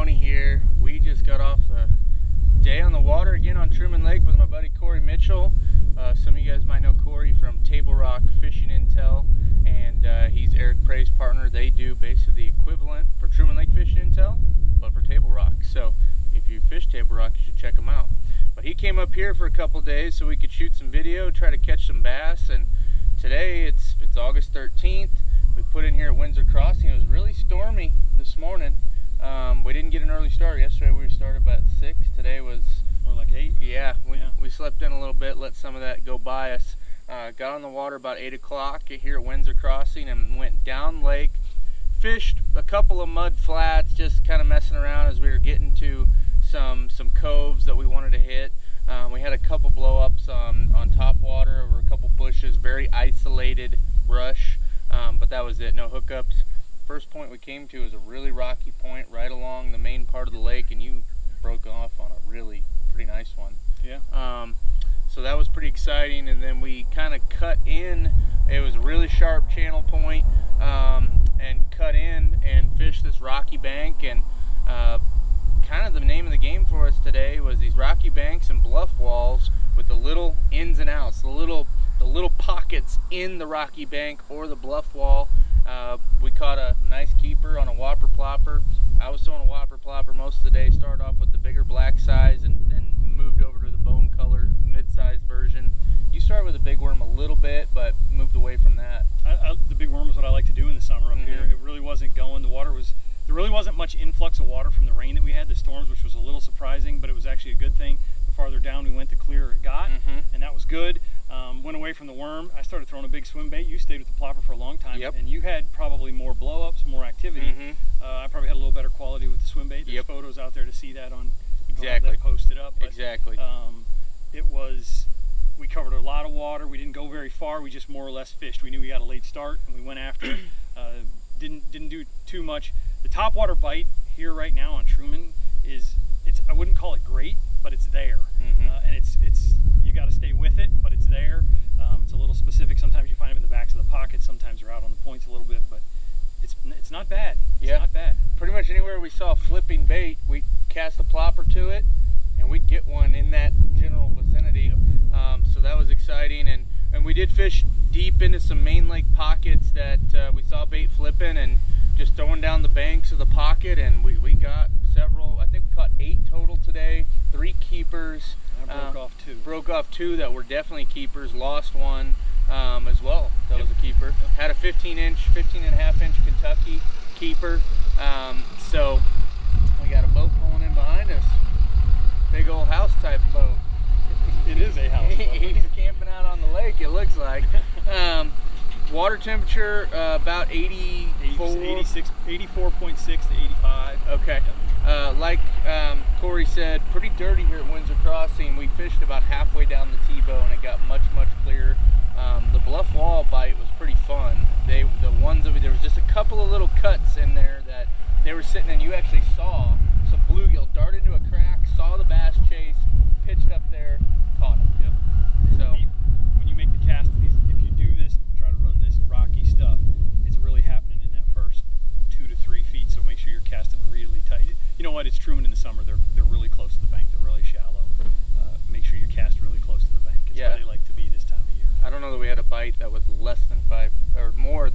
Tony here. We just got off a day on the water again on Truman Lake with my buddy Corey Mitchell. Some of you guys might know Corey from Table Rock Fishing Intel, and he's Eric Prey's partner. They do basically the equivalent for Truman Lake Fishing Intel, but for Table Rock. So if you fish Table Rock, you should check them out. But he came up here for a couple days so we could shoot some video, try to catch some bass. And today it's August 13th. We put in here at Windsor Crossing. It was really stormy this morning. We didn't get an early start. Yesterday we started about 6. Today was more like 8. Yeah, we slept in a little bit, let some of that go by us. Got on the water about 8 o'clock here at Windsor Crossing and went down lake. Fished a couple of mud flats, just kind of messing around as we were getting to some coves that we wanted to hit. We had a couple blow-ups on top water over a couple bushes, very isolated brush, but that was it, no hookups. First point we came to is a really rocky point right along the main part of the lake, and you broke off on a really pretty nice one. Yeah. So that was pretty exciting, and then we kind of cut in. It was a really sharp channel point, and cut in and fished this rocky bank. And kind of the name of the game for us today was these rocky banks and bluff walls with the little ins and outs, the little pockets in the rocky bank or the bluff wall. We caught a nice keeper on a whopper plopper. I was throwing a whopper plopper most of the day. Started off with the bigger black size and moved over to the bone color mid-sized version. You started with a big worm a little bit, but moved away from that. The big worm is what I like to do in the summer up here. It really wasn't going. There really wasn't much influx of water from the rain that we had, the storms, which was a little surprising, but it was actually a good thing. The farther down we went, the clearer it got, and that was good. Went away from the worm. I started throwing a big swim bait. You stayed with the plopper for a long time, and you had probably more blow-ups, more activity. I probably had a little better quality with the swim bait. There's photos out there to see that on. Exactly. That posted up. But, exactly. We covered a lot of water. We didn't go very far. We just more or less fished. We knew we got a late start, and we went after it. Didn't do too much. The topwater bite here right now on Truman I wouldn't call it great, but it's there, and it's you got to stay with it, but it's there. It's a little specific. Sometimes you find them in the backs of the pockets. Sometimes they're out on the points a little bit, but it's not bad. It's not bad. Pretty much anywhere we saw flipping bait, we cast a plopper to it, and we'd get one in that general vicinity. So that was exciting, and we did fish deep into some main lake pockets that we saw bait flipping and just throwing down the banks of the pocket, and we got several. I think we caught 8 total today, 3 keepers. I broke off 2 that were definitely keepers. Lost one as well. That was a keeper. Had a 15 and a half inch Kentucky keeper. So we got a boat pulling in behind us. Big old house type boat. It is a house boat. He's camping out on the lake, it looks like. Water temperature about 84.6 to 85. Okay. Like Corey said, pretty dirty here at Windsor Crossing. We fished about halfway down the T-bow and it got much clearer. The bluff wall bite was pretty fun. There was just a couple of little cuts in there that they were sitting in. You actually saw some bluegill dart into a crack, saw the bass chase, pitched up there, caught it. So when you make the cast, if you do this, try to run this rocky stuff, it's really happening in that first 2 to 3 feet. So make sure you're casting really tight. You know what? It's Truman in the summer. They're really close to the bank. They're really shallow. Make sure you cast really close to the bank. It's where they like to be this time of year. I don't know that we had a bite that was less than 5 or more